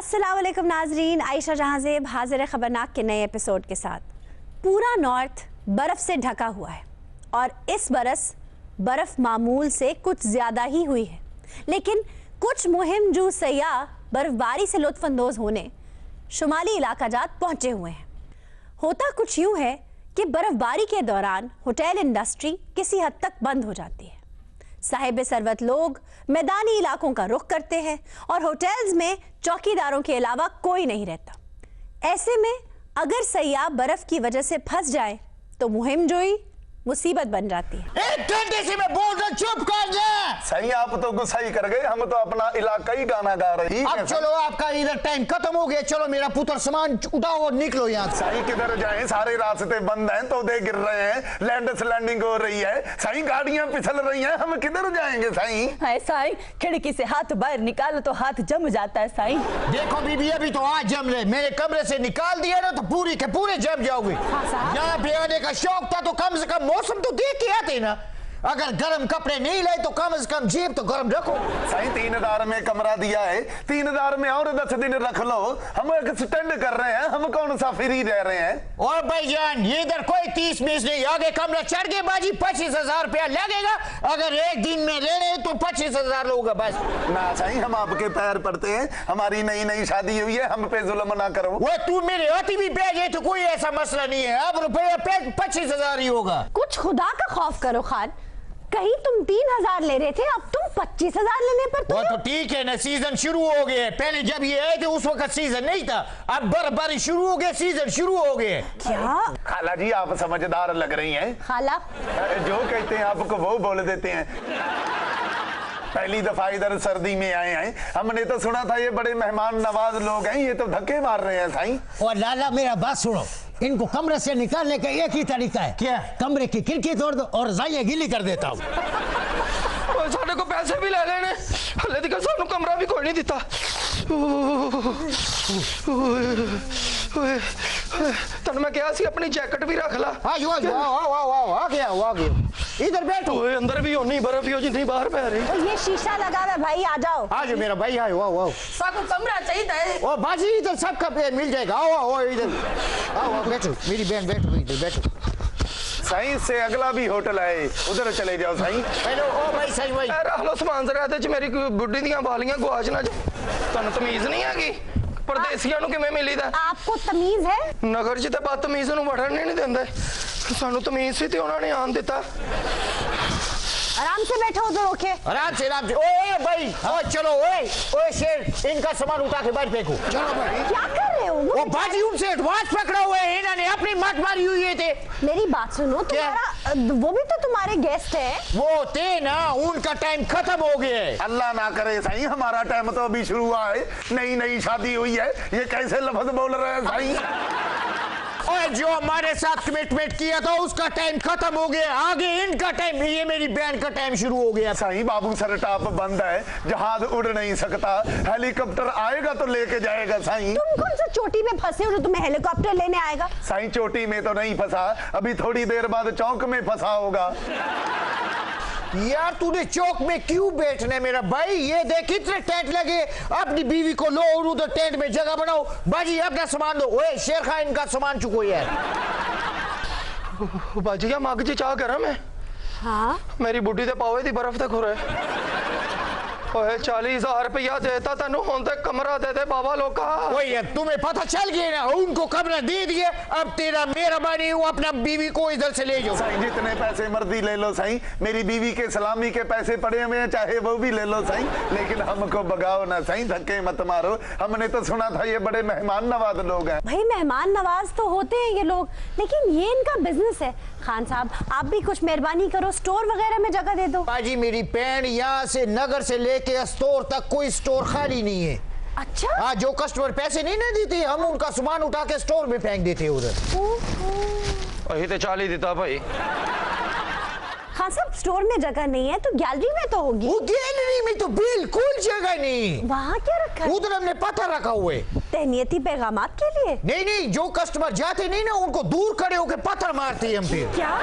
अस्सलाम वालेकुम नाजरीन, आयशा जहांज़ेब हाजिर है खबरनाक के नए एपिसोड के साथ। पूरा नॉर्थ बर्फ़ से ढका हुआ है और इस बरस बर्फ़ मामूल से कुछ ज़्यादा ही हुई है, लेकिन कुछ मुहिम जो सयाह बर्फबारी से लुत्फ़अंदोज़ होने शुमाली इलाका जात पहुँचे हुए हैं। होता कुछ यूँ है कि बर्फबारी के दौरान होटल इंडस्ट्री किसी हद तक बंद हो जाती है। साहिब सरवत लोग मैदानी इलाकों का रुख करते हैं और होटल्स में चौकीदारों के अलावा कोई नहीं रहता। ऐसे में अगर सयाह बर्फ की वजह से फंस जाए तो मुहिम जोई मुसीबत बन जाती है। एक घंटे से मैं बोल रहा, चुप कर जा। सही, आप तो गुस्सा ही कर गए, हम तो अपना इलाका ही गाना गा रही है। अब चलो, आपका इधर टाइम खत्म हो गया, चलो मेरा पुत्र सामान उठाओ और निकलो यहाँ से। सही किधर जाएं, सारे रास्ते बंद हैं, तोते गिर रहे हैं, लैंड स्लैंडिंग हो रही है, सही गाड़ियां फिसल रही हैं, हम किधर जाएंगे सही? हाय साईं, खिड़की से हाथ बाहर निकालो तो हाथ जम जाता है साईं। देखो बीबी, अभी तो आज जम रहे, मेरे कमरे से निकाल दिया ना तो पूरी के पूरे जम जाओगे। यहाँ पे आने का शौक था तो कम से कम मौसम तो देख के आते ना। अगर गर्म कपड़े नहीं लाए तो कम से कम जेब तो गर्म रखो। सही 3000 में कमरा दिया है, 3000 में और 10 दिन रख लो। हम एक्सटेंड कर रहे हैं, हम कौन सा फ्री रह रहे हैं? और भाईजान ये इधर कोई 30-20 नहीं, आगे कमरा चढ़ के बाजी 25,000 रुपया लगेगा। अगर एक दिन में ले रहे तो 25,000 लोगे बस। ना सही, हम आपके पैर पड़ते हैं, हमारी नई नई शादी हुई है, हम पे जुल्म ना करो। वो तू मेरे हाथी भी पे जाए तो कोई ऐसा मसला नहीं है, अब रुपया 25,000 ही होगा। कुछ खुदा का खौफ करो खान, कहीं तुम 3,000 ले रहे थे, अब तुम 25,000 लेने पर वो तो ठीक है ना, सीजन शुरू हो गया। पहले जब ये आए थे उस वक्त सीजन नहीं था, अब बर्फबारी शुरू हो गया, सीजन शुरू हो गया। क्या? खाला जी आप समझदार लग रही हैं। खाला जो कहते हैं आपको वो बोल देते हैं। पहली दफा इधर सर्दी में आए हैं, हमने तो सुना था ये बड़े मेहमान नवाज लोग हैं, ये तो धक्के मार रहे हैं साईं। और लाला मेरा बात सुनो, इनको कमरे से निकालने का एक ही तरीका है। क्या? कमरे की खिड़की तोड़ दो और जाइए गिली कर देता हूँ। साढ़े को पैसे भी ले लेने, हले तक सानू कमरा भी कोई नहीं दिता। तन मैं क्या सी अपनी जैकेट भी रख ला। आ गया। इधर बैठो। अंदर भी होनी बर्फ हो जितनी बाहर पै रही। तो ये शीशा लगा हुआ है भाई, आ जाओ। आज मेरा भाई आयो, आओ। साको कमरा चाहिए। ओ बाजी इधर सबका मिल जाएगा, आओ इधर आओ, बैठो मेरी बहन, बैठो इधर बैठो। सही से अगला भी होटल है, उधर चले जाओ सही। हेलो ओ भाई सही भाई। रख लो समान जरा ते मेरी बुढ़ी दियां बालियां गुआच ना जाए। तन तमीज नहीं हैगी, परदेसियां नु किवें मिलीदा? आपको तमीज है? नगर च ते बदतमीज नु वड़न नहीं देंदे, सानू तमीज सी ते उन्हां ने आन दिता। आराम से बैठो उधर, ओके? आराम से ओए भाई, ओ चलो ओए शेर, इनका सामान उठा के बाहर फेंको। चलो भाई। क्या कर रहे हो? वो बाजी उनसे एडवांस पकड़ा हुआ है, इन्होंने अपनी मत मारी हुई थे। मेरी बात सुनो, तुम्हारा वो भी तो तुम्हारे गेस्ट है। वो थे ना, उनका टाइम खत्म हो गया है। अल्लाह ना करे सही, हमारा टाइम तो अभी शुरू हुआ है, नई नई शादी हुई है, ये कैसे लफ्ज बोल रहे हैं सही? और जो हमारे साथ कमिटमेंट किया था उसका टाइम खत्म हो गया, आगे इनका टाइम, ये मेरी बहन का टाइम शुरू हो गया। सही बाबू सर टॉप बंद है, जहाज उड़ नहीं सकता, हेलीकॉप्टर आएगा तो लेके जाएगा सही। तुम कौन सा चोटी में फंसे हो जो तुम्हें हेलीकॉप्टर लेने आएगा? सही चोटी में तो नहीं फंसा, अभी थोड़ी देर बाद चौक में फंसा होगा। यार तूने चौक में क्यों बैठना है मेरा भाई? ये देख कितने टेंट लगे, अपनी बीवी को लो और उधर टेंट में जगह बनाओ। बाजी अपना सामान दो। ओए शेर खान, इनका सामान चुको यार। बाजिया मग जी चाह करा मैं। हाँ? मेरी बुढ़ी ते पावे दी बर्फ ते खुरे। ओए 40,000 रुपया देता तेनू, हुण ते कमरा दे दे बाबा लोका। ओए यार तुम्हें पता चल गया ना, उनको कमरा दे दिए, अब तेरा मेरा मानी, वो अपना बीवी को इधर से ले जाओ। सही जितने पैसे मर्जी ले लो सही, मेरी बीवी के सलामी के पैसे पड़े हुए हैं, चाहे वो भी ले लो सही, लेकिन हमको भगाओ ना सही, धक्के मत मारो। हमने तो सुना था ये बड़े मेहमान नवाज लोग हैं। भाई मेहमान नवाज तो होते हैं ये लोग, लेकिन ये इनका बिजनेस है। खान साहब आप भी कुछ मेहरबानी करो, स्टोर वगैरह में जगह दे दो। बाजी मेरी पैन, यहाँ से नगर से लेके स्टोर तक कोई स्टोर खाली नहीं है। अच्छा? हाँ, जो कस्टमर पैसे नहीं ना देते, हम उनका सामान उठा के स्टोर में फेंक देते उधर। अही ते 40 दिता भाई। खान साहब स्टोर में जगह नहीं है तो गैलरी में तो होगी। वो गैलरी में तो बिल्कुल जगह नहीं। वहाँ क्या रखा है? उधर हमने पत्थर रखा हुआ है। तहनीती पैगामात के लिए? नहीं, जो कस्टमर जाते नहीं ना, उनको दूर खड़े होके पत्थर मारते हैं हम फिर। क्या?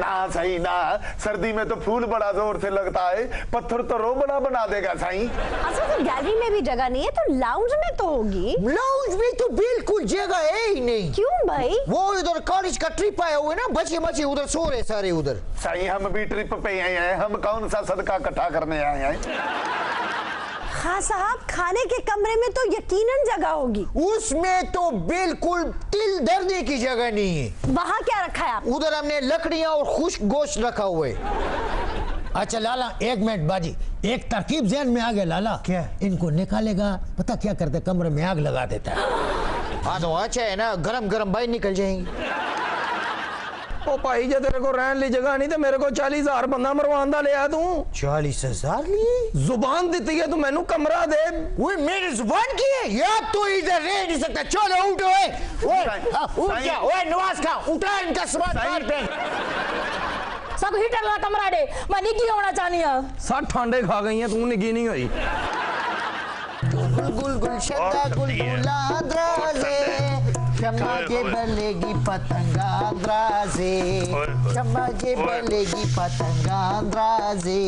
ना सही ना, सर्दी में तो फूल बड़ा जोर से लगता है, पत्थर तो रो बड़ा बना देगा सही। अच्छा तो गैलरी में भी जगह नहीं है तो लाउंज में तो होगी। लाउंज में तो बिल्कुल जगह है ही नहीं। क्यों भाई? वो इधर कॉलेज का ट्रिप आया हुआ है ना, बच्चे बच्चे उधर सो रहे सारे उधर। सही हम भी ट्रिप पे आए हैं, हम कौन सा सदका इकट्ठा करने आए हैं। हाँ साहब, खाने के कमरे में तो यकीनन जगह होगी। उसमें तो बिल्कुल तिल धरने की जगह नहीं है। वहाँ क्या रखा है आप? उधर हमने लकड़ियां और खुश्क गोश्त रखा हुआ है। अच्छा लाला एक मिनट बाजी, एक तरकीब ज़हन में आ गया लाला। क्या? इनको निकालेगा, पता क्या करते, कमरे में आग लगा देता है। हाँ तो अच्छा है ना, गरम गरम बाहर निकल जाएंगे। ओ भाई जे तेरे को रहने ली जगह नहीं तो मेरे को 40,000 बंदा मरवान दा लिया तू। 40,000 लिए? जुबान दी है तू मैनू कमरा दे। वो मेरी जुबान की है यार, तो इधर रह नहीं सकता। चलो उठो, उठ जा। ओए नवाज खा, उठा इनका सामान बाहर फेंक। सब हीटर ला कमरा दे, मैं निकी होना चाहनी है। सब ठंडे खा गई हैं, तू निगी नहीं हुई। गुल गुल शब्दा गुलगुला द्राजे, चम्मा के बलेगी पतंगा द्राजे, चम्मा के बलेगी पतंगा द्राजे।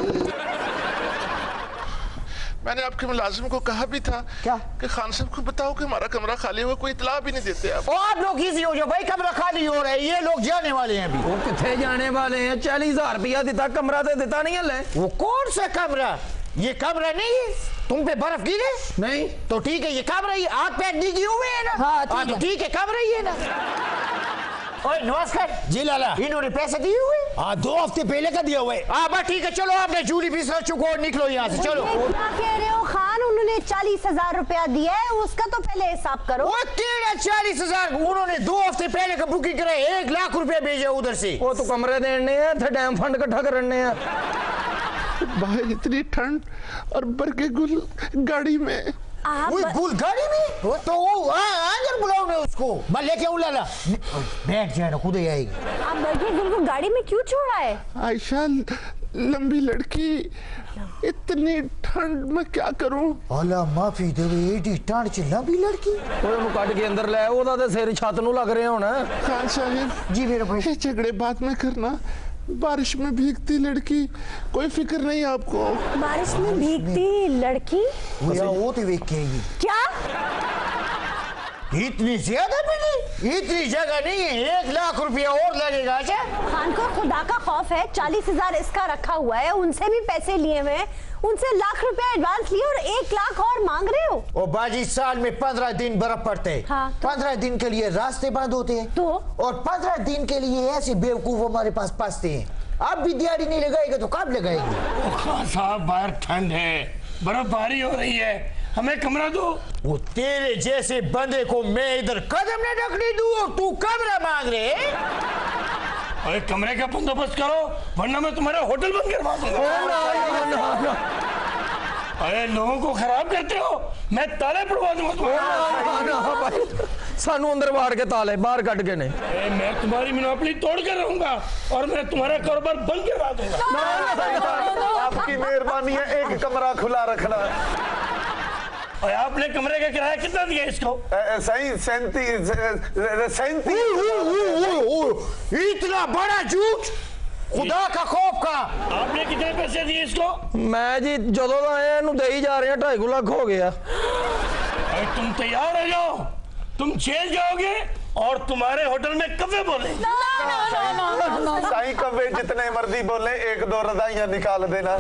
मैंने आपके मुलाजिम को कहा भी था क्या? कि खान साहब को बताओ कि हमारा कमरा खाली हुआ, कोई इतला भी नहीं देते आप। आप लोग इजी हो जाओ भाई, कमरा खाली हो रहा है, ये लोग जाने वाले हैं अभी। वो किथे जाने वाले हैं? 40,000 रुपया दिता, कमरा तो दिता नहीं है। वो कौन सा कमरा? ये कमरा नहीं है। तुम पे बर्फ गिरे? नहीं तो ठीक है, ये कमरा ही हाथ पैर निगी हुए है ना। हाँ, ठीक है। ठीक है, कमरा ही है ना। ओए नमस्कार जी लाला। इन्होंने पैसे दिए हुए? हाँ 2 हफ्ते पहले का दिया हुआ है। हाँ बस ठीक है, चलो आपने जूली बिस्तर चुको और निकलो यहाँ से, चलो। ये क्या कह रहे हो खान? उन्होंने 40,000 रुपया दिया है, उसका तो पहले हिसाब करो। वो तेरा 40,000, उन्होंने 2 हफ्ते पहले का बुकिंग कराई, 1 लाख रुपया भेजे उधर से। वो तो कमरे देने हैं थे, डैम फंड इकट्ठा करने हैं। बाहर इतनी ठंड और बरके गुल गाड़ी में। आप वो गुल गाड़ी में? वो तो वो अंदर बुलाओ ना उसको, मैं लेके आऊँ लाला। बैठ जाए ना, खुद ही आएगी। आप बरके गुल को गाड़ी में क्यों छोड़ा है? आयशा लंबी लड़की, इतनी ठंड में क्या करूं? अल्लाह माफी देवे, एडी ठंड च लंबी लड़की। ओए उन्हें काट के अंदर ले, ओदा ते सिर छत नु लग रहे होना। खान साहब जी मेरे भाई। ये झगड़े बाद में करना, बारिश में भीगती लड़की, कोई फिक्र नहीं आपको। बारिश में भीगती लड़की? वो तो वेख के आएगी। क्या? इतनी ज्यादा मिली? इतनी जगह नहीं है, 1 लाख रुपया और लगेगा। अच्छा खान को खुदा का खौफ है, 40,000 इसका रखा हुआ है, उनसे भी पैसे लिए हुए हैं, उनसे लाख रुपया एडवांस लिए और 1 लाख और मांग रहे हो। और बाजी साल में 15 दिन बर्फ पड़ते हैं। हाँ, तो? 15 दिन के लिए रास्ते बंद होते हैं तो? और 15 दिन के लिए ऐसे बेवकूफ हमारे पास फंसते हैं। अब भी दिहाड़ी नहीं लगाएगा तो कब लगाएगी? खान साहब बाहर ठंड है, बर्फबारी हो रही है, हमें कमरा दो। वो तेरे जैसे बंदे को मैं इधर कदम न ढकने दूं और तू कमरा मांग रहे? अरे कमरे का बंदोबस्त करो वरना मैं तुम्हारा होटल बंद करवा दूंगा। अरे लोगों को खराब करते हो, मैं ताले पड़वा दूंगा तुम्हारे। सानू अंदर वाड़ के ताले बाहर कट के ने। मैं तुम्हारी मोनोपोली तोड़ कर रहूंगा और मैं तुम्हारा कारोबार बंद करवा दूंगा। आपकी मेहरबानी है, एक कमरा खुला रखना। और आपने कमरे का किराया कितना दिया इसको? सही 37। इतना बड़ा झूठ, खुदा का खौफ का। आपने कितने पैसे दिए इसको? मैं जी जदों दा आया इनू दे ही जा रहे हैं, 2.5 लाख हो गया। अरे तुम तैयार हो जाओ, तुम जेल जाओगे और तुम्हारे होटल में कब्बे बोले। साईं कब्बे जितने मर्जी बोले, 1-2 रजाइयां निकाल देना।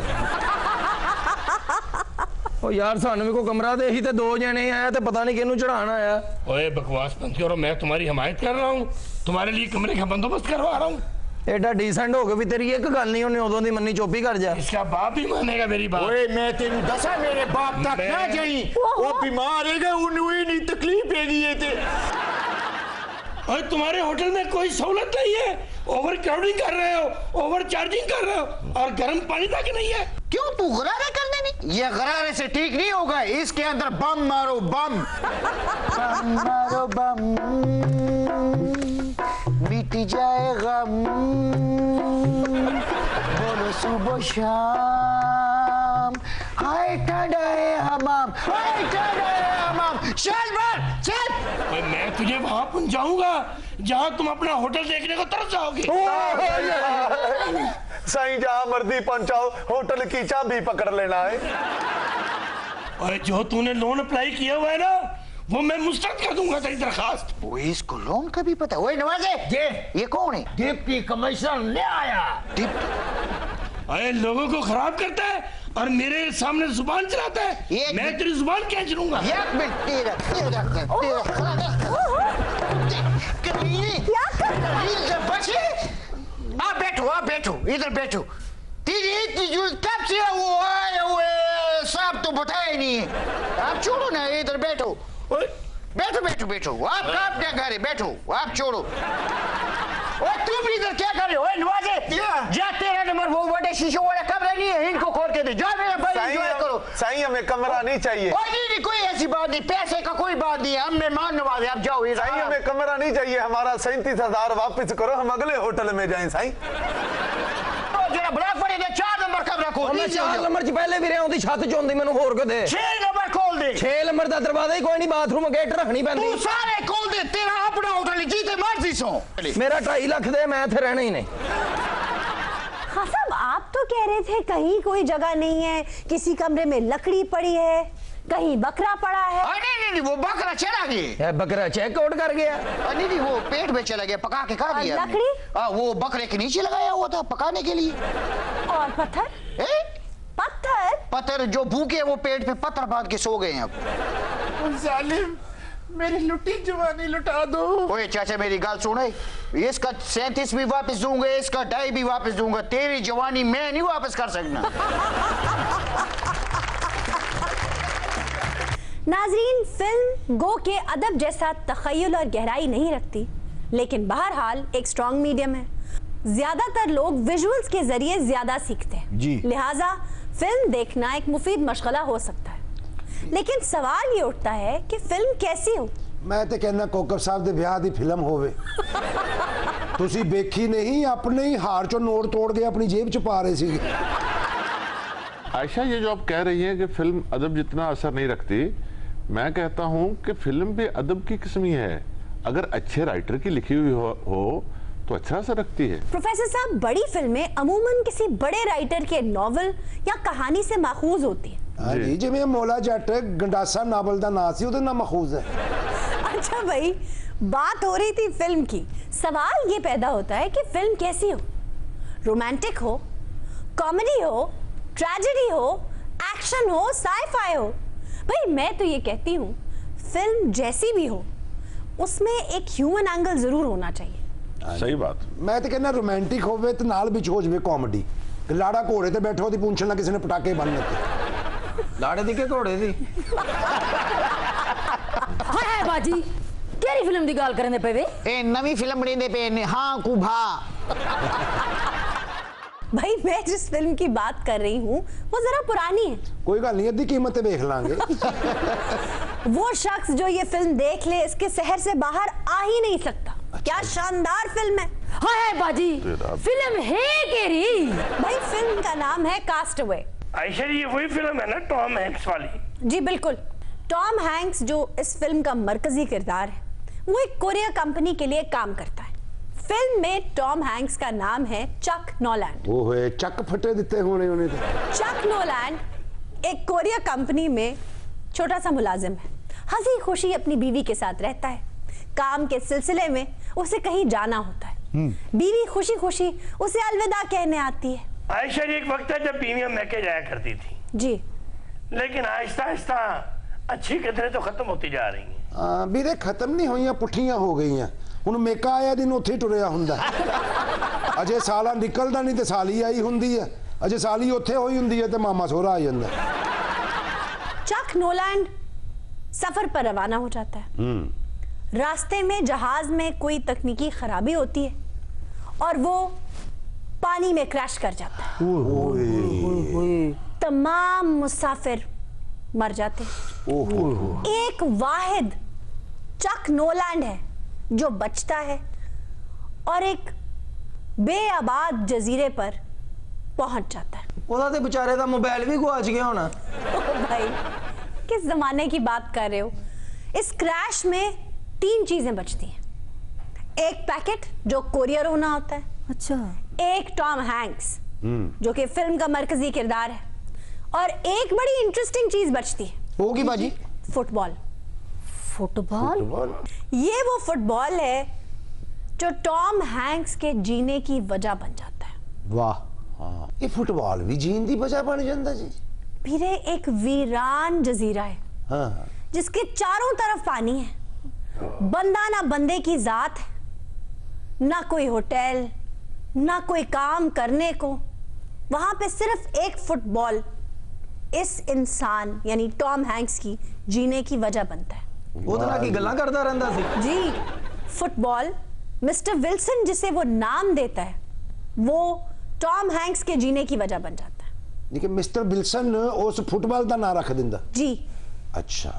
ओ यार सानू भी को कमरा दे, ही ते 2 जने आया ते पता नहीं किहनू चढ़ान आया। ओए बकवास बंद करो, मैं तुम्हारी हिमायत कर रहा हूँ, तुम्हारे लिए कमरे का बंदोबस्त करवा रहा हूँ। एडा डिसेंट हो के भी तेरी एक गल नहीं, उन्हें उदों दी मन्नी चोपी कर जा। इसका बाप ही मानेगा मेरी बात। ओए मैं तेन दसा मेरे बाप तक ना जाई, वो बीमार है गए, उन्हें नहीं तकलीफ है ये थे। और तुम्हारे होटल में कोई सहूलत नहीं है, ओवर क्राउडिंग कर रहे हो, ओवर चार्जिंग कर रहे हो और गर्म पानी तक नहीं है। क्यों तू गरारे करने नहीं? ये गरारे से ठीक नहीं होगा, इसके अंदर बम मारो, बम बम मारो, बम मिट जाए गम, बोलो सुबह शाम, हाय ठंडा है हमाम, हाय ठंडा है हमाम। चल बाहर चल। मैं तुझे वहां पहुंचाऊंगा जहां तुम अपना होटल देखने को तरस जाओगे। साईं जहां मर्जी पहुंचाओ, होटल की चाबी पकड़ लेना है। और जो तूने लोन अप्लाई किया हुआ है ना, वो मैं मुस्तरद कर दूंगा तेरी दरखास्त। वो इसको लोन का भी पता है। ओए नवाजे, ये कौन है? डिप्टी कमिश्नर ले आया। अरे लोगों को खराब करता है और मेरे सामने जुबान चलाता है। मैं तेरी जुबान क्या चलूंगा? एक मिनट, तेरा आप बैठो, इधर बैठो। तेरी इतनी जरूरत कब से वो आए हुए साहब तो बताया नहीं है। आप छोड़ो ना, इधर बैठो। बैठो। आपका अपना घर है, बैठो। आप छोड़ो। और तुम इधर क्या कर रहे हो? नवाजे, जा तेरा नंबर वो बड़े शीशों वाला कमरा नहीं है, इनको खोल के दे। जा मेरा भाई एंजॉय करो। साईं हमें कमरा नहीं चाहिए। नहीं, कोई ऐसी बात नहीं, पैसे का कोई बात नहीं है। हम मेहमान नवाजे, आप जाओ। साईं हमें कमरा नहीं चाहिए, हमारा 37,000 वापस करो, हम अगले होटल में जाएं। साईं जरा ब्लॉक पड़े दे, 4 नंबर कमरा खोल। मैं 4 नंबर च पहले भी रहा हूं, छत च होंदी मैनू होर को दे। 6 नंबर खोल दे। 6 नंबर दा दरवाजा ही कोई नहीं, बाथरूम गेट रखनी पैंदी। तू सारे खोल दे, तेरा अपना होटल जीते मर्जी सो। मेरा 2.5 लाख दे, मैं इथे रहना ही नहीं। हाँ साहब, आप तो कह रहे थे कहीं कोई जगह नहीं है, किसी कमरे में लकड़ी पड़ी है, कहीं बकरा पड़ा है। नहीं, वो बकरा चला गया। बकरा चेकआउट कर गया। नहीं, वो पेट में चला गया, पका के खा लिया। लकड़ी? वो बकरे के नीचे लगाया हुआ था पकाने के लिए। और पत्थर? पत्थर जो भूखे वो पेट पे पत्थर बांध के सो गए हैं। अब जालिम, मेरी लुटी जवानी लुटा दो। ओए चाचा, मेरी गाल सुने। इसका 37 भी वापस दूंगा, इसका 2.5 भी वापस दूंगा। तेरी जवानी मैं नहीं वापस कर सकना। नाजरीन, फिल्म गो के अदब जैसा तखय्युल और गहराई नहीं रखती, लेकिन बहरहाल एक स्ट्रॉन्ग मीडियम है। ज्यादातर लोग विजुअल्स के जरिए ज्यादा सीखते हैं जी। लिहाजा फिल्म देखना एक मुफीद मशगला हो सकता है, लेकिन सवाल ये उठता है कि फिल्म कैसी हो। मैं तो कहना कोकब साहब दे ब्याह दी फिल्म होवे। तुसी देखी नहीं, अपने ही हार चो नोट तोड़ के अपनी जेब च पा रहे सी। आयशा, ये जो आप कह रही हैं कि फिल्म अदब जितना असर नहीं रखती, मैं कहता हूं कि फिल्म भी अदब की किस्म ही है। अगर अच्छे राइटर की लिखी हुई हो तो अच्छा असर रखती है। प्रोफेसर साहब, बड़ी फिल्में अमूमन किसी बड़े राइटर के नॉवल या कहानी से माखूज होती है। हाँ जी, जिवें मौला जट गंडासा नावल दा नाम सी, ओदे नाम माखूज है। अच्छा भाई, बात हो रही थी फिल्म की, सवाल ये पैदा होता है कि फिल्म कैसी हो। रोमांटिक हो, कॉमेडी हो, ट्रेजेडी हो, एक्शन हो, साई-फाई हो। भाई मैं तो ये कहती हूँ, फिल्म जैसी भी हो उसमें एक ह्यूमन एंगल जरूर होना चाहिए। सही बात। मैं तो कहना रोमांटिक होवे ते नाल विच हो जावे कॉमेडी। लाड़ा घोड़े ते बैठो दी पूंछ ना किसी ने पटाके बन लगे। लाड़े दी के घोड़े दी? हाय बाजी, केरी फिल्म दी गल करने पे वे? ए नवी फिल्म बनी पे ने हाँ कुभा। भाई मैं जिस फिल्म की बात कर रही हूँ वो जरा पुरानी है। कोई गल नहीं, अद्धी कीमत देख लांगे। वो शख्स जो ये फिल्म देख ले इसके शहर से बाहर आ ही नहीं सकता। क्या शानदार फिल्म है। हाय बाजी, फिल्म है केरी? भाई फिल्म का नाम है कास्टअवे। आयशा जी, ये वही फिल्म है ना टॉम हैंक्स वाली? जी बिल्कुल। टॉम हैंक्स जो इस फिल्म का मरकजी किरदार है, वो एक कोरियर कंपनी के लिए काम करता है। फिल्म में टॉम हैंक्स का नाम है चक नोलैंड। ओए चक फटे दिते होने उन्हें तो। चक नोलैंड एक कोरियर कंपनी में छोटा सा मुलाजिम है। हंसी खुशी अपनी बीवी के साथ रहता है। काम के सिलसिले में उसे कहीं जाना होता है। बीवी खुशी खुशी उसे अलविदा कहने आती है। आयशा जी, एक वक्त है जब बीवियां मैके जाया करती थी जी, लेकिन आहिस्ता आहिस्ता अच्छी कदरें तो खत्म होती जा रही हैं। ਵੀਰੇ ਖਤਮ ਨਹੀਂ ਹੋਈਆਂ, ਪੁੱਠੀਆਂ ਹੋ ਗਈਆਂ। ਹੁਣ ਮੇਕਾ ਆਇਆ ਦਿਨ ਉੱਥੇ ਟੁਰਿਆ ਹੁੰਦਾ। ਅਜੇ ਸਾਲਾ ਨਿਕਲਦਾ ਨਹੀਂ ਤੇ ਸਾਲੀ ਆਈ ਹੁੰਦੀ ਹੈ। ਅਜੇ ਸਾਲੀ ਉੱਥੇ ਹੋਈ ਹੁੰਦੀ ਹੈ ਤੇ ਮਾਮਾ ਸੋਹਰਾ ਆ ਜਾਂਦਾ। चक नोलैंड सफर पर रवाना हो जाता है। रास्ते में जहाज में कोई तकनीकी खराबी होती है और वो पानी में क्रैश कर जाता है। तमाम मुसाफिर मर जाते हैं। एक वाहिद चक नोलैंड है जो बचता है और एक बेआबाद जजीरे पर पहुंच जाता है। ਉਹਦਾ ਤੇ ਵਿਚਾਰੇ ਦਾ ਮੋਬਾਈਲ ਵੀ ਗਵਾਚ ਗਿਆ ਹੋਣਾ। ओ भाई, किस जमाने की बात कर रहे हो। इस क्रैश में 3 चीजें बचती हैं। एक पैकेट जो कोरियर होना होता है, अच्छा, एक टॉम हैंक्स जो कि फिल्म का मरकजी किरदार है, और एक बड़ी इंटरेस्टिंग चीज बचती है। होगी बाजी। फुटबॉल। फुटबॉल? ये वो फुटबॉल है जो टॉम हैंक्स के जीने की वजह बन जाता है। वाह, ये फुटबॉल भी जीन दी वजह बन जाता जी। फिर एक वीरान जजीरा है हाँ, जिसके चारों तरफ पानी है, बंदा ना बंदे की जात है, ना कोई होटल, ना कोई काम करने को, वहां पे सिर्फ एक फुटबॉल इस इंसान यानी टॉम हैंक्स की जीने की वजह बनता है। ਉਹਦੇ की गल्लां करता रहता सी जी, फुटबॉल मिस्टर विल्सन जिसे वो नाम देता है, वो टॉम हैंक्स के जीने की वजह बन जाता है। लेकिन मिस्टर विल्सन उस फुटबॉल का नाम रख दिंदा जी। अच्छा,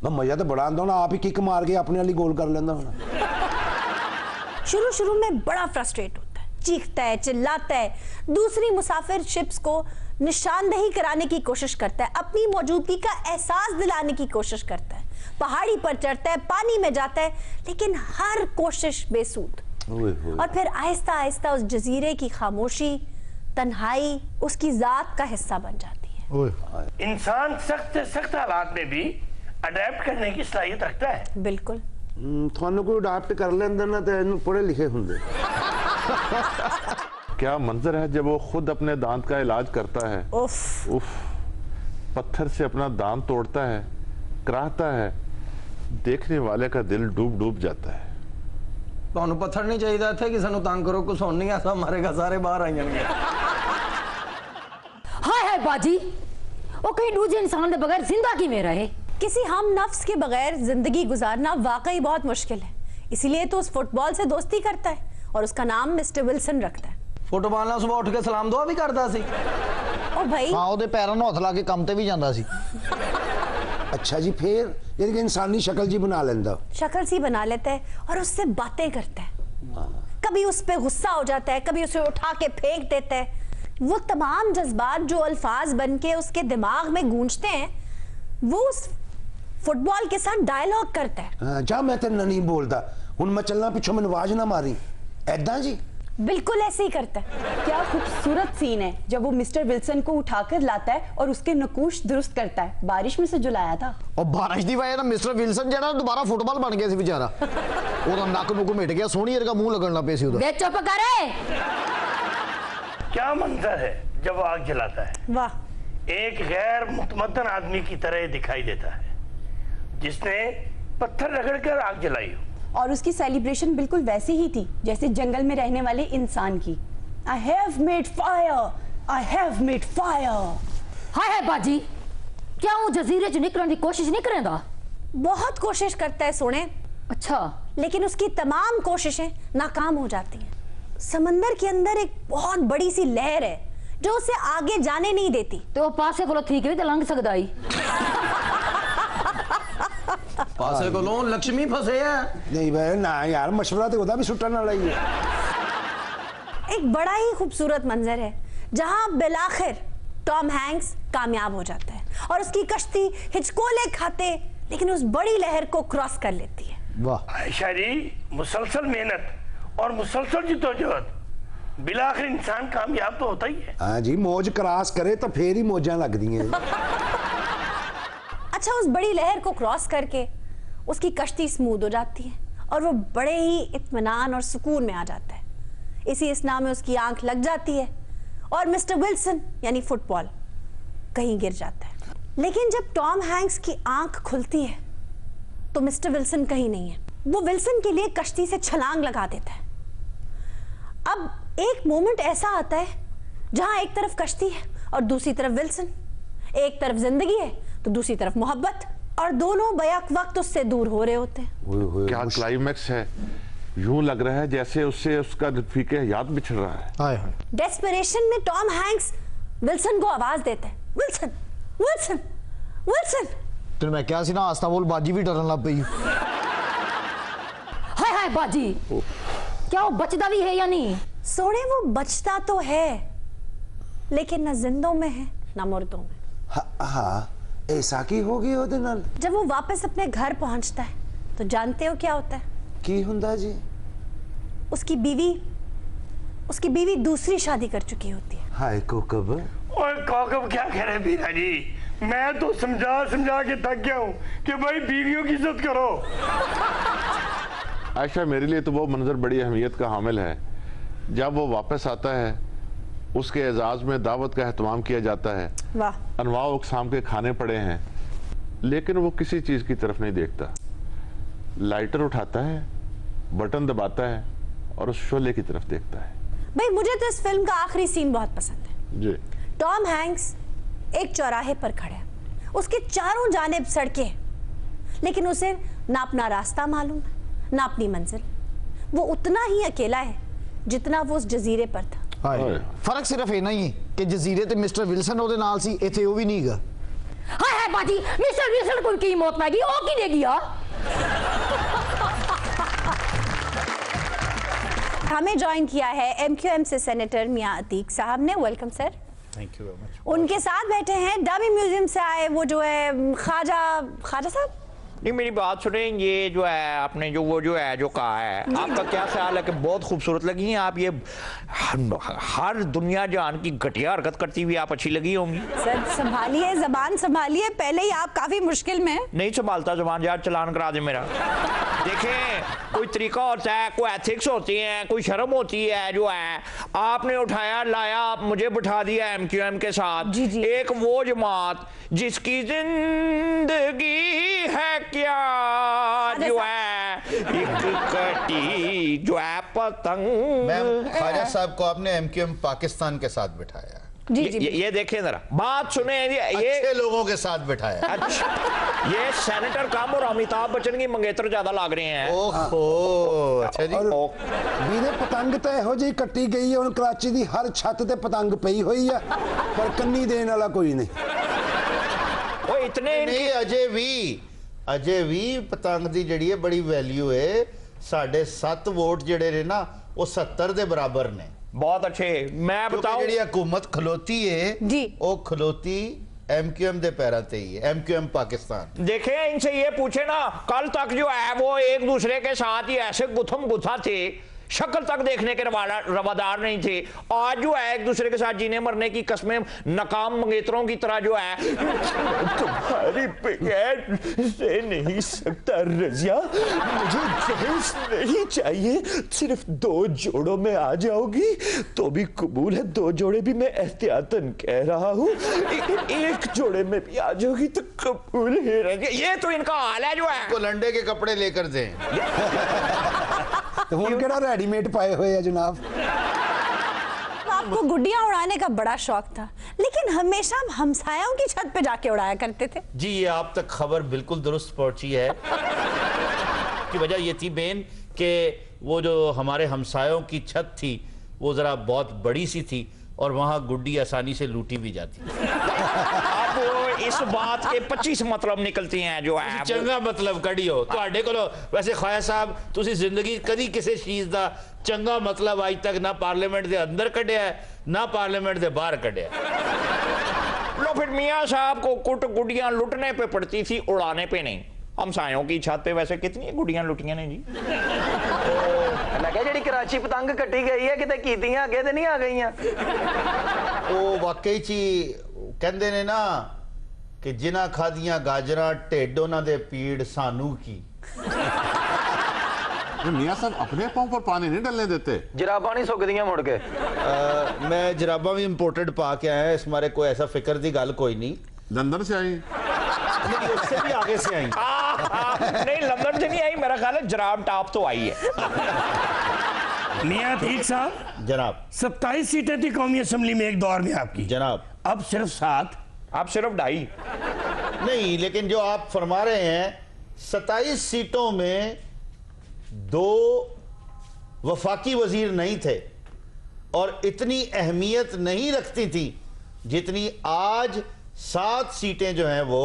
मैं मजा तो बड़ा आंदा होना, आप ही किक मार के अपने वाली गोल कर लेंदा होना। शुरू में बड़ा फ्रस्ट्रेट होता है, चीखता है, चिल्लाता है, दूसरी मुसाफिर शिप्स को निशानदेही कराने की कोशिश करता है, अपनी मौजूदगी का एहसास दिलाने की कोशिश करता है, पहाड़ी पर चढ़ता है, पानी में जाता है, लेकिन हर कोशिश बेसूद। और फिर आहिस्ता आहिस्ता उस जजीरे की खामोशी, तन्हाई उसकी जात का हिस्सा बन जाती है। इंसान सख्त से सख्त हालात में भी अडेप्ट करने की सलाहियत रखता है। बिल्कुल। थानू कोई अडाप्ट कर लेंदा ना तो इन्हू पढ़े लिखे हुंदे। क्या मंजर है जब वो खुद अपने दांत का इलाज करता है। उफ। उफ, पत्थर से अपना दांत तोड़ता है, कराहता है, देखने वाले का दिल डूब डूब जाता है। ਤੁਹਾਨੂੰ ਪੱਥਰ ਨਹੀਂ ਚਾਹੀਦਾ ਇੱਥੇ ਕਿ ਸਾਨੂੰ ਤੰਗ ਕਰੋ, ਕੁਛ ਹੋਣ ਨਹੀਂ ਆਸਾ ਮਾਰੇਗਾ, ਸਾਰੇ ਬਾਹਰ ਆ ਜਾਣਗੇ। हाय हाय बाजी, वो कहीं दूसरे इंसान के बगैर जिंदा किवें रहे? किसी हम नफ्स के बगैर जिंदगी गुजारना वाकई बहुत मुश्किल है, इसीलिए तो उस फुटबॉल से दोस्ती करता है और उसका नाम मिस्टर विल्सन रखता है। ਫੁੱਟਬਾਲ ਨਾਲ ਸੁਬਹ ਉੱਠ ਕੇ ਸਲਾਮ ਦੁਆ ਵੀ ਕਰਦਾ ਸੀ। ओ भाई, हाँ, ਉਹਦੇ ਪੈਰਾਂ ਨੂੰ ਹੱਥ ਲਾ ਕੇ ਕੰਮ ਤੇ ਵੀ ਜਾਂਦਾ ਸੀ। अच्छा जी, फिर यानी कि इंसानी शक्ल जी बना लेंदा। शक्ल सी बना लेता है और उससे बातें करता है, कभी उस पे गुस्सा हो जाता है, कभी उसे उठा के फेंक देता है। वो तमाम जज्बात जो अल्फाज बन के उसके दिमाग में गूंजते हैं, वो उस फुटबॉल के साथ डायलॉग करता है। हाँ, जा मैं तेरे नहीं बोलता, हुन मैं चलना पिछों मैंने आवाज ना मारी, ऐदा जी। बिल्कुल ऐसे ही करता है। क्या खूबसूरत सीन है जब वो मिस्टर विल्सन को उठाकर लाता है और उसके नकूश दुरुस्त करता है, बारिश में से जो लाया था। और बारिश की वजह ना मिस्टर विल्सन ਜਿਹੜਾ दोबारा फुटबॉल बन गया सी बेचारा, ਉਹਦਾ ਨੱਕ ਮੁੱਕ ਮਿਟ ਗਿਆ, ਸੋਹਣੀ ਵਰਗਾ ਮੂੰਹ ਲੱਗਣ ਲੱਗ ਪਿਆ ਸੀ ਉਹਦਾ। वे चुप करे। क्या मंजर है जब वो आग जलाता है। वाह। एक गैर मुतमद्दन आदमी की तरह दिखाई देता है जिसने पत्थर रगड़कर आग जलाई हो। और उसकी सेलिब्रेशन बिल्कुल वैसी ही थी जैसे जंगल में रहने वाले इंसान की। I have made fire, I have made fire। हाय हाय बाजी, क्या वो जजीरे च निकलने की कोशिश नहीं करेंदा? बहुत कोशिश करता है सोने, अच्छा, लेकिन उसकी तमाम कोशिशें नाकाम हो जाती हैं। समंदर के अंदर एक बहुत बड़ी सी लहर है जो उसे आगे जाने नहीं देती। तो वो पासे को ठीक भी तो लंघ सकदा ही। पासे को लोन लक्ष्मी फंसे हैं। नहीं भाई ना यार, मशवरा तो होता भी सुटन वाला ही है। एक बड़ा ही खूबसूरत मंजर है जहां बिलाखिर टॉम हैंक्स कामयाब हो जाता है और उसकी कश्ती हिचकोले खाते लेकिन उस बड़ी लहर को क्रॉस कर लेती है। वाह आयशा जी, मुसलसल मेहनत और मुसलसल जिद्दोजहद, बिलाखिर इंसान कामयाब तो होता ही है। हाँ जी, मौज क्रॉस करे तो फिर ही मौजा लगती हैं। अच्छा, उस बड़ी लहर को क्रॉस करके उसकी कश्ती स्मूथ हो जाती है और वो बड़े ही इत्मीनान और सुकून में आ जाता है। इसी स्नाह में उसकी आंख लग जाती है और मिस्टर विल्सन यानी फुटबॉल कहीं गिर जाता है। लेकिन जब टॉम हैंक्स की आंख खुलती है तो मिस्टर विल्सन कहीं नहीं है। वो विल्सन के लिए कश्ती से छलांग लगा देता है। अब एक मोमेंट ऐसा आता है जहां एक तरफ कश्ती है और दूसरी तरफ विल्सन, एक तरफ जिंदगी है तो दूसरी तरफ मोहब्बत, और दोनों बैक वक्त उससे दूर हो रहे होते हैं। क्या क्लाइमैक्स है, यूं लग रहा है जैसे उससे उसका रफीके हयात बिछड़ रहा है। हाय हाय। डेस्परेशन में टॉम हैंक्स विल्सन को आवाज देता है, विल्सन विल्सन विल्सन। तो मैं क्या सी ना आस्ता बोल बाजी भी डरन लग पई। हाय हाय बाजी, क्या वो बचता भी है या नहीं? सोने वो बचता तो है लेकिन न जिंदों में है न मुर्दों में। हाँ, ऐसा की होगी ਉਹਦੇ ਨਾਲ। जब वो वापस अपने घर पहुंचता है तो जानते हो क्या होता है? की हुंदा जी? उसकी बीवी दूसरी शादी कर चुकी होती है। हाय कोकब। और कौकब क्या कह रहे बीरा जी, मैं तो समझा समझा के थक गया हूँ कि भाई बीवियों की इज्जत करो। आयशा, मेरे लिए तो वो मंजर बड़ी अहमियत का हामिल है। जब वो वापस आता है, उसके एजाज में दावत का एहतमाम किया जाता है, वाह। अनवा अक़साम के खाने पड़े हैं, लेकिन वो किसी चीज की तरफ नहीं देखता। लाइटर उठाता है, बटन दबाता है और उस शोले की तरफ देखता है। भाई मुझे तो इस फिल्म का आखिरी सीन बहुत पसंद है। जी। टॉम हैंक्स एक चौराहे पर खड़ा है, उसके चारों जानिब सड़कें हैं, लेकिन उसे ना अपना रास्ता मालूम है ना अपनी मंजिल। वो उतना ही अकेला है जितना वो उस जजीरे पर था। फर्क सिर्फ इना ही कि जजीरे ते मिस्टर विल्सन ਉਹਦੇ ਨਾਲ ਸੀ, ਇੱਥੇ ਉਹ ਵੀ ਨਹੀਂ ਹੈਗਾ। हाय हाय बाजी, मिस्टर विल्सन को की मौत पैगी, ओ की देगी यार। हमें ज्वाइन किया है एमक्यूएम से सेनेटर मियां अतीक साहब ने। Welcome sir. Thank you very much. उनके साथ बैठे हैं डमी म्यूजियम से आए वो जो है ख्वाजा साहब। नहीं, मेरी बात सुने, ये जो है आपने जो कहा है, आपका क्या ख्याल है कि बहुत खूबसूरत लगी हैं आप? ये हर दुनिया जहान की घटिया हरकत करती हुई आप अच्छी लगी होंगी। सर संभालिए, जबान संभालिए, पहले ही आप काफी मुश्किल में। नहीं संभालता जबान यार, चलान करा दे मेरा। देखें, कोई तरीका होता है, कोई एथिक्स होती हैं, कोई शर्म होती है। जो है आपने उठाया लाया, आप मुझे बिठा दिया एमक्यूएम के साथ। जी जी। एक वो जमात जिसकी जिंदगी है क्या, जो है एक कटी जो है पतंग। मैम, ख्वाजा साहब को आपने एमक्यूएम पाकिस्तान के साथ बिठाया। जी जी। ये देखें जरा, बात सुने, ये अच्छे लोगों के साथ बिठाया। अच्छा, ये सेनेटर कम और अमिताभ बच्चन की मंगेतर ज्यादा लग रहे हैं। ओहो, अच्छा जी। ਵੀਰੇ ਪਤੰਗ ਤਾਂ ਇਹੋ ਜਿਹੀ ਕੱਟੀ ਗਈ ਹੈ, ਹੁਣ ਕਰਾਚੀ ਦੀ ਹਰ ਛੱਤ ਤੇ ਪਤੰਗ ਪਈ ਹੋਈ ਆ, ਪਰ ਕੰਨੀ ਦੇਣ ਵਾਲਾ ਕੋਈ ਨਹੀਂ। ਉਹ ਇਤਨੇ ਨਹੀਂ, ਅਜੇ ਵੀ ਪਤੰਗ ਦੀ ਜਿਹੜੀ ਹੈ ਬੜੀ ਵੈਲਿਊ ਹੈ। ਸਾਡੇ 7 ਵੋਟ ਜਿਹੜੇ ਨੇ ਨਾ, ਉਹ 70 ਦੇ ਬਰਾबर ਨੇ। बहुत अच्छे। मैं बताऊं, ਜਿਹੜੀ ਹਕੂਮਤ ਖਲੋਤੀ ਹੈ जी, ਉਹ ਖਲੋਤੀ एमक्यूएम दे पैरा ते ही है, एमक्यूएम पाकिस्तान। देखें, इनसे ये पूछे ना, कल तक जो है वो एक दूसरे के साथ ही ऐसे गुथम गुथा थे, शक्ल तक देखने के रवादार नहीं थे। आज जो है एक दूसरे के साथ जीने मरने की कस्में नाकाम मंगेतरों की तरह जो है तुम्हारी बगैर रह नहीं सकता रजिया, मुझे दहेज नहीं चाहिए, सिर्फ 2 जोड़ों में आ जाओगी तो भी कबूल है। 2 जोड़े भी मैं एहतियातन कह रहा हूँ, एक जोड़े में भी आ जाओगी तो कबूल है रजिया। ये तो इनका हाल है जो है। को लंडे के कपड़े लेकर दें। ਹੁਣ ਕਿਹੜਾ रेडीमेड पाए हुए हैं जनाब। आपको गुड्डियां उड़ाने का बड़ा शौक था, लेकिन हमेशा हम हमसायों की छत पे जाके उड़ाया करते थे। जी, ये आप तक खबर बिल्कुल दुरुस्त पहुंची है। की वजह ये थी बेन कि वो जो हमारे हमसायों की छत थी वो जरा बहुत बड़ी सी थी और वहां गुड्डी आसानी से लूटी भी जाती। अब इस बात के 25 मतलब निकलती हैं जो है। चंगा मतलब कढ़ियो ਤੁਹਾਡੇ ਕੋਲੋਂ। वैसे ख्वाजा साहब, ਤੁਸੀਂ ਜ਼ਿੰਦਗੀ ਕਦੀ ਕਿਸੇ ਚੀਜ਼ ਦਾ ਚੰਗਾ मतलब आज तक ना पार्लियामेंट ਦੇ अंदर ਕੱਢਿਆ ना पार्लियामेंट ਦੇ बाहर ਕੱਢਿਆ। लो फिर मियाँ साहब को कुट गुड़ियां लुटने पे पड़ती थी, उड़ाने पे नहीं। हमसायों की छत पे वैसे कितनी गुड़ियां लुटियां ने जी। लगे जी कराची पतंग कट्टी गई है, किते कीतियां अगे ते नहीं आ गईयां। ਉਹ ਵਾਕਈ ਚ ਕਹਿੰਦੇ ਨੇ ਨਾ ਕਿ ਜਿਨ੍ਹਾਂ ਖਾਦੀਆਂ ਗਾਜਰਾਂ ਢਿੱਡ ਉਹਨਾਂ ਦੇ ਪੀੜ ਸਾਨੂੰ ਕੀ। मियां साहब अपने पांव पर पानी नहीं डलने देते। जराबां नहीं सुकदियां मुड़ के। मैं जराबां भी इंपोर्टेड पा के आया, इस मारे कोई ऐसा फिक्र दी गल कोई नहीं। लंदन से आई? उससे भी आगे से आई। नहीं, लंदन से नहीं आई, मेरा ख्याल है जराब टॉप तो आई है। मियां अतीक साहब जनाब, 27 सीटें थी कौमी असेंबली में एक दौर में आपकी, जनाब अब सिर्फ 7। अब सिर्फ 2.5। नहीं, लेकिन जो आप फरमा रहे हैं 27 सीटों में 2 वफाकी वजीर नहीं थे और इतनी अहमियत नहीं रखती थी जितनी आज 7 सीटें जो हैं वो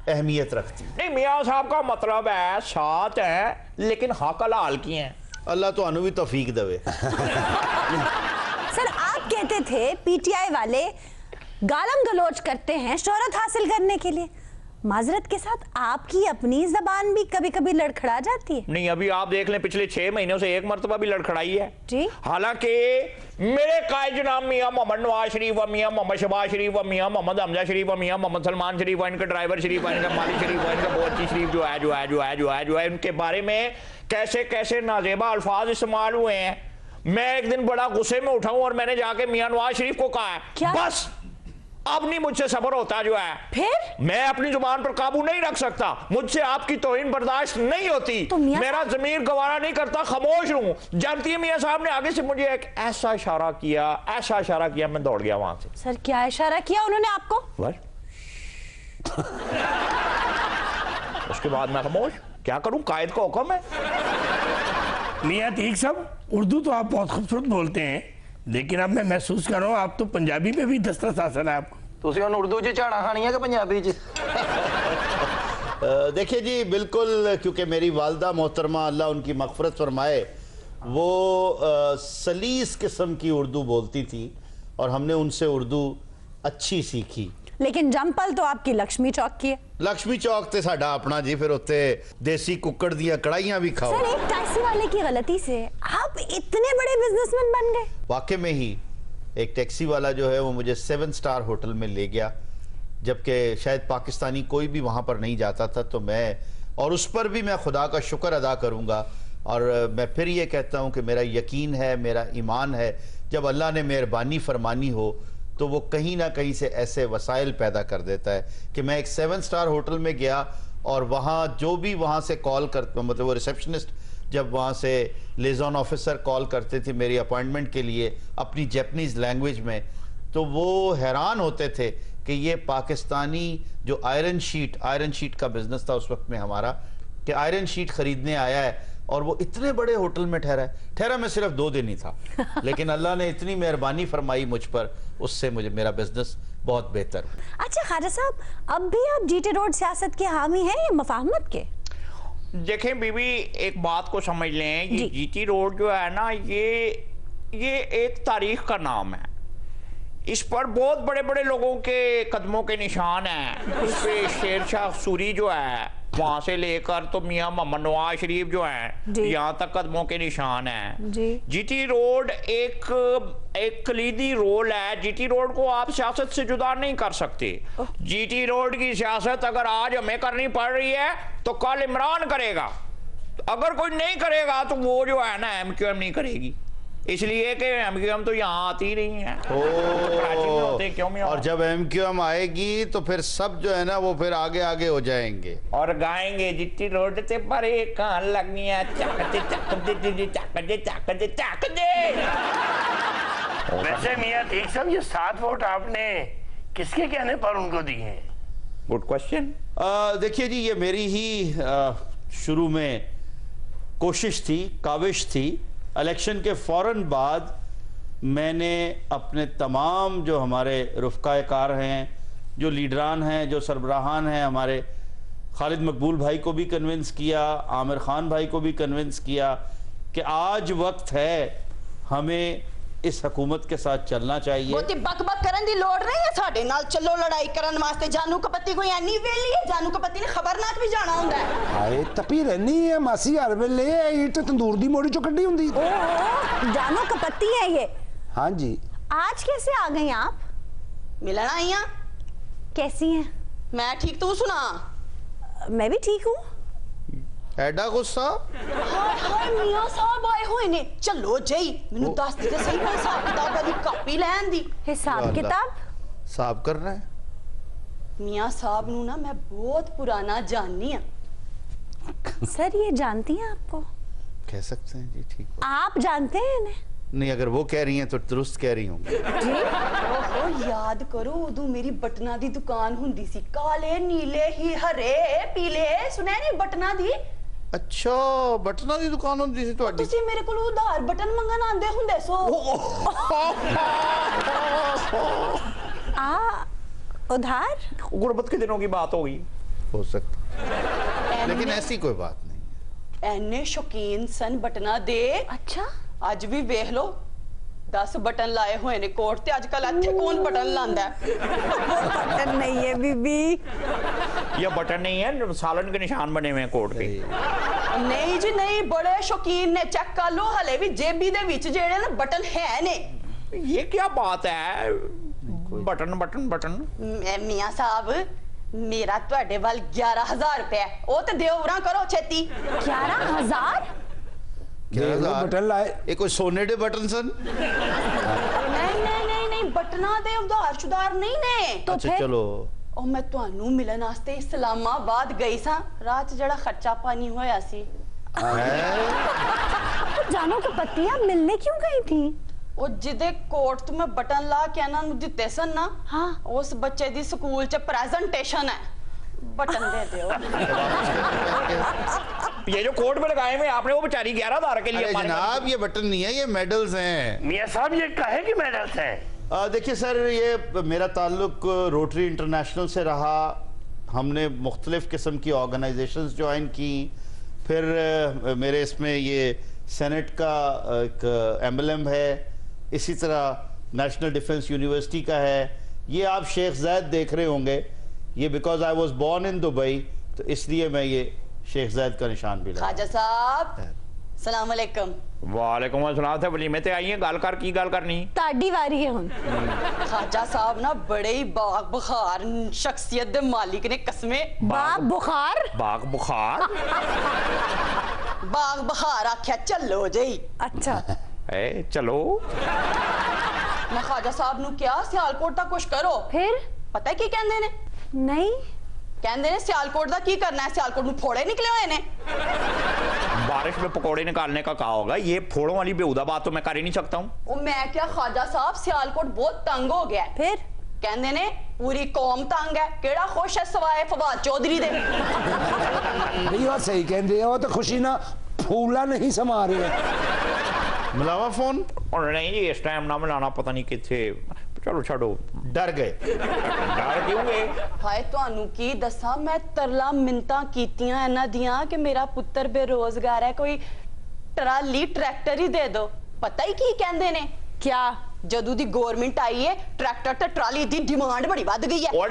अहमियत रखती। नहीं, मियाँ साहब का मतलब है 7 हैं लेकिन हक हलाल की हैं। अल्लाह तो अनु भी तौफीक देवे। सर, आप कहते थे पीटीआई वाले गालम गलोच करते हैं शोहरत हासिल करने के लिए, माजरत के साथ आपकी अपनी जबान भी कभी कभी लड़खड़ा जाती है। नहीं, अभी आप देख लें, पिछले 6 महीनों से एक मरतबा भी लड़खड़ाई है जी। हालांकि मेरे कायद जनाब मियां मोहम्मद नवाज शरीफ व मियां मोहम्मद शहबाज शरीफ व मियां मोहम्मद हमजा शरीफ व मियां मोहम्मद सलमान शरीफ व इनका ड्राइवर शरीफ व इनका माली शरीफ व इनका बोची शरीफ जो है इनके बारे में कैसे कैसे नाजेबा अल्फाज इस्तेमाल हुए हैं। मैं एक दिन बड़ा गुस्से में उठा हूं और मैंने जाके मियां नवाज शरीफ को कहा है, बस अब नहीं मुझसे सब्र होता जो है, फिर मैं अपनी जुबान पर काबू नहीं रख सकता, मुझसे आपकी तौहीन बर्दाश्त नहीं होती, तो मेरा ज़मीर गवारा नहीं करता, खामोश रहूं। जानती है मियां साहब ने आगे से मुझे एक ऐसा इशारा किया, मैं दौड़ गया वहां से। सर क्या इशारा किया उन्होंने आपको? उसके बाद मैं खामोश, क्या करूं, कायद का हुक्म है। मियां तीक साहब, उर्दू तो आप बहुत खूबसूरत बोलते हैं, लेकिन अब मैं महसूस कर रहा हूँ आप तो पंजाबी में भी दस्तरस हासिल है आपको। तुसी हुण उर्दू च झाड़ा खानी है कि पंजाबी च? देखिए जी, बिल्कुल, क्योंकि मेरी वालदा मोहतरमा अल्लाह उनकी मग़फ़िरत फरमाए, वो सलीस किस्म की उर्दू बोलती थी और हमने उनसे उर्दू अच्छी सीखी। लेकिन जंपल तो आपकी लक्ष्मी चौक की है। लक्ष्मी चौक ते साडा अपना जी, फिर उत्ते देसी कुक्कड़ दियां कढ़ाइयां भी खाओ। सर एक टैक्सी वाले की गलती से आप इतने बड़े बिजनेसमैन बन गए। वाकई में ही एक टैक्सी वाला जो है वो मुझे 7 स्टार होटल में ले गया, जबकि शायद पाकिस्तानी कोई भी वहाँ पर नहीं जाता था। तो मैं, और उस पर भी मैं खुदा का शुक्र अदा करूँगा, और मैं फिर ये कहता हूँ कि मेरा यकीन है, मेरा ईमान है, जब अल्लाह ने मेहरबानी फरमानी हो तो वो कहीं ना कहीं से ऐसे वसाइल पैदा कर देता है कि मैं एक 7 स्टार होटल में गया और वहाँ जो भी वहाँ से कॉल कर, मतलब वो रिसेप्शनिस्ट जब वहाँ से लिजॉन ऑफिसर कॉल करते थे मेरी अपॉइंटमेंट के लिए अपनी जापानीज़ लैंग्वेज में, तो वो हैरान होते थे कि ये पाकिस्तानी जो आयरन शीट का बिजनेस था उस वक्त में हमारा, कि आयरन शीट ख़रीदने आया है और वो इतने बड़े होटल में ठहरा मैं सिर्फ 2 दिन ही था, लेकिन अल्लाह ने इतनी मेहरबानी फरमाई मुझ पर, उससे मुझे मेरा बिजनेस बहुत बेहतर। अच्छा ख्वाजा साहब, अब भी आप जीटी रोड सियासत के हामी हैं या मफाहमत के? देखें बीबी, एक बात को समझ लें, ये जीटी रोड जो है ना, ये एक तारीख का नाम है, इस पर बहुत बड़े बड़े लोगों के कदमों के निशान हैं। इस पे शेरशाह सूरी जो है वहां से लेकर तो मियां मोहम्मद नवाज शरीफ जो हैं यहाँ तक कदमों के निशान हैं। जीटी रोड एक कलीदी रोल है। जीटी रोड को आप सियासत से जुदा नहीं कर सकते। जीटी रोड की सियासत अगर आज हमें करनी पड़ रही है तो कल इमरान करेगा, अगर कोई नहीं करेगा तो वो जो है ना एमक्यूएम नहीं करेगी, इसलिए कि एमक्यूएम तो यहाँ आती नहीं है। और जब एमक्यूएम आएगी तो फिर सब जो है ना वो फिर आगे आगे हो जाएंगे और गाएंगे जीटी रोड से परे कान लगिया वैसे मियां ठीक साहब, ये 7 वोट आपने किसके कहने पर उनको दिए हैं? Good question. देखिए जी, ये मेरी ही शुरू में कोशिश थी, काविश थी। इलेक्शन के फौरन बाद मैंने अपने तमाम जो हमारे रुफ़क़ाए कार हैं, जो लीडरान हैं, जो सरबराहान हैं, हमारे खालिद मकबूल भाई को भी कन्विंस किया, आमिर खान भाई को भी कन्विंस किया कि आज वक्त है हमें इस हुकूमत के साथ चलना चाहिए। बहुती बक-बक करन दी लोड़ नहीं है, साडे नाल चलो लड़ाई करन वास्ते। जानू कपत्ती कोई एनी वेली है, जानू कपत्ती ने खबरनाक भी जाना हुंदा है। हाय तपी रहनी है मासी, हर वेले ईट तंदूर दी मोड़ी चो कड्डी हुंदी। ओहो, जानू कपत्ती है ये। हाँ जी। आज कैसे आ गई आप? मिलन आई हैं। कैसी हैं? मैं ठीक, तू सुना? मैं भी ठीक हूँ। एडा गुस्सा? हाय हाय मियां साहब आए हुए ने, चलो जई मेनू दस दे सही मैं हिसाब किताब दी कापी लैन दी। हिसाब किताब साफ कर रहे हैं? मियां साहब नू ना मैं बहुत पुराना जाननी हां। सर ये जानती हैं आपको? कह सकते हैं जी, ठीक। आप जानते हैं इन्हें? नहीं, अगर वो कह रही हैं तो दुरुस्त कह रही हूँ। ओहो याद करो, उदू मेरी बटना दी दुकान हुंदी सी, काले नीले ही हरे पीले सुनहरे बटना दी। अच्छा, बटना दी दुकान हुंदी सी तुहाडी? तुसी मेरे कोल उधार बटन मंगन आंदे हुंदे सो। उधार? गुरबत के दिनों की बात होगी। हो सकता, लेकिन ऐसी कोई बात नहीं। एने शौकीन सन बटना दे। अच्छा, आज भी वेख लो 10 बटन लाए हुए ने कोट ते। आजकल इत्थे कौन बटन लांदा है? बटन नहीं है बीबी। ये बटन नहीं है, सालन के निशान बने हुए हैं कोट के। नहीं जी नहीं, बड़े शौकीन ने, चेक कर लो, हले भी जेबी दे विच जेड़े ना बटन है ने। ये क्या बात है, बटन बटन बटन। मियां साहब, मेरा ਤੁਹਾਡੇ ਵੱਲ 11000 रुपया ਉਹ ਤੇ ਦਿਓ ਉਰਾਂ ਕਰੋ ਛੇਤੀ। 11000? बटन लाए ये कोई सोने दे बटन सन? नहीं बटना ਦੇ ਉਧਾਰ ਸ਼ੁਦਾਰ ਨਹੀਂ ਨੇ। तो अच्छा फिर चलो। ਉਹ ਮੈਂ ਤੁਹਾਨੂੰ ਮਿਲਣ ਵਾਸਤੇ ਇਸਲਾਮਾਬਾਦ ਗਈ ਸਾਂ, ਰਾਤ 'ਚ ਜਿਹੜਾ ਖਰਚਾ ਪਾਣੀ ਹੋਇਆ ਸੀ। तो जानो को पतिया मिलने क्यों गई थी? ਉਹ ਜਿਹਦੇ ਕੋਟ ਤੋਂ ਮੈਂ ਬਟਨ ਲਾ ਕੇ ਇਹਨਾਂ ਨੂੰ ਦਿੱਤੇ ਸਨ ਨਾ, ਹਾਂ, ਉਸ ਬੱਚੇ ਦੀ ਸਕੂਲ 'ਚ ਪ੍ਰੈਜੈਂਟੇਸ਼ਨ ਹੈ, बटन दे दो। ये जो कोट में लगाए हुए आपने, वो बेचारी 11,000 के लिए। अरे जनाब ये बटन नहीं है, ये मेडल्स हैं। मियां साहब ये काहे की मेडल्स हैं? देखिए सर, ये मेरा ताल्लुक रोटरी इंटरनेशनल से रहा। हमने मुख्तलिफ किस्म की ऑर्गेनाइजेशंस ज्वाइन की, फिर मेरे इसमें ये सेनेट का एक एम्बलम है, इसी तरह नेशनल डिफेंस यूनिवर्सिटी का है। ये आप शेख ज़ैद देख रहे होंगे, ये because I was born in Dubai, तो इसलिए मैं ये शेख ज़ैद का निशान भी लगा। खाजा साहब सलाम अलैकुम। वालेकुम अस्सलाम। थे वलीमे ते आई हैं, गल कर, की गल करनी? ताड़ी वारी है हुन। खाजा साहब ना बड़े ही बाग बुखार शख्सियत दे मालिक ने, कसमें। बाग बुखार? बाग बुखार? बाग बुखार आख्या चलो जी। अच्छा ए चलो। मैं खाजा साहब नु क्या सियालकोट दा कुछ करो। फिर पता है की कहंदे ने? नहीं कहंदे ने सियालकोट दा की करना है, सियालकोट नु फोड़े निकले हुए ने। बारिश में पकोड़े निकालने का कहा होगा, ये फोड़ों वाली बेहुदा बात तो मैं कर ही नहीं सकता हूँ। ओ मैं क्या खाजा साहब, सियालकोट बहुत तंग हो गया है। फिर कहंदे ने पूरी कौम तंग है, केड़ा खुश है सवाए फवाद चौधरी दे। नहीं वो सही कहते हैं, वो तो खुशी ना फूला नहीं समा रहे हैं। मिलावा फोन? और नहीं जी, इस टाइम ना मिलाना, पता नहीं किथे। चलो छोड़ो। डर गए? डर क्यों गए? हाय ਤੁਹਾਨੂੰ ਕੀ ਦੱਸਾਂ, ਮੈਂ ਤਰਲਾ ਮਿੰਤਾਂ ਕੀਤੀਆਂ ਇਹਨਾਂ ਦੀਆਂ ਕਿ ਮੇਰਾ ਪੁੱਤਰ ਬੇਰੋਜ਼ਗਾਰ ਹੈ, ਕੋਈ ਟਰਾਲੀ ਟਰੈਕਟਰ ਹੀ ਦੇ ਦਿਓ। ਪਤਾ ਹੀ ਕੀ ਕਹਿੰਦੇ ਨੇ? क्या? ਜਦੋਂ ਦੀ ਗਵਰਨਮੈਂਟ ਆਈ ਹੈ, ट्रैक्टर ਤੇ ਟਰਾਲੀ ਦੀ डिमांड बड़ी बढ़ गई है। और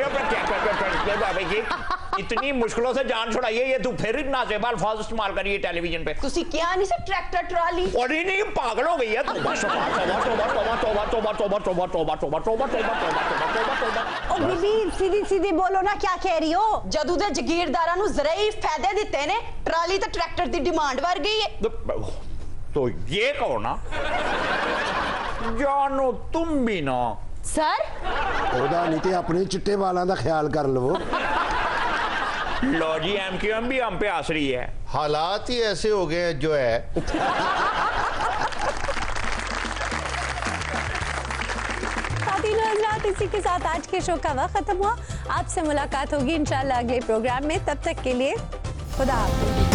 इतनी मुश्किलों से जान छुड़ाई है, ये तू फिर नाजेबा अल्फाज इस्तेमाल करिए टेलीविजन पे। ਤੁਸੀਂ ਕਿਹਾ ਨਹੀਂ ਸੀ ट्रैक्टर ट्राली? और नहीं पागल हो गई है तू। तौबा तौबा तौबा तौबा तौबा तौबा तौबा तौबा तौबा तौबा तौबा तौबा तौबा तौबा। ओ बीबी सीधी सीधी बोलो ना, क्या कह रही हो? ਜਦੋਂ ਦੇ ਜ਼ਗੀਰਦਾਰਾਂ ਨੂੰ ਜ਼ਰਈ ਫਾਇਦੇ ਦਿੱਤੇ ਨੇ, ਟਰਾਲੀ ਤੇ ਟਰੈਕਟਰ ਦੀ ਡਿਮਾਂਡ ਵਧ ਗਈ ਹੈ। तो ये कहो ना, जानो तुम भी ना सर ਉਹਦਾ ਨਹੀਂ ਤੇ ਆਪਣੇ ਚਿੱਟੇ ਵਾਲਾਂ ਦਾ ਖਿਆਲ ਕਰ ਲਵੋ। लो जी, MQM भी हम पे हंस रही है। हालात ही ऐसे हो गए हैं जो है। खातिन हज़रात, इसी के साथ आज के शो का वक्त खत्म हुआ। आपसे मुलाकात होगी इंशाल्लाह अगले प्रोग्राम में। तब तक के लिए खुदा हाफ़िज़।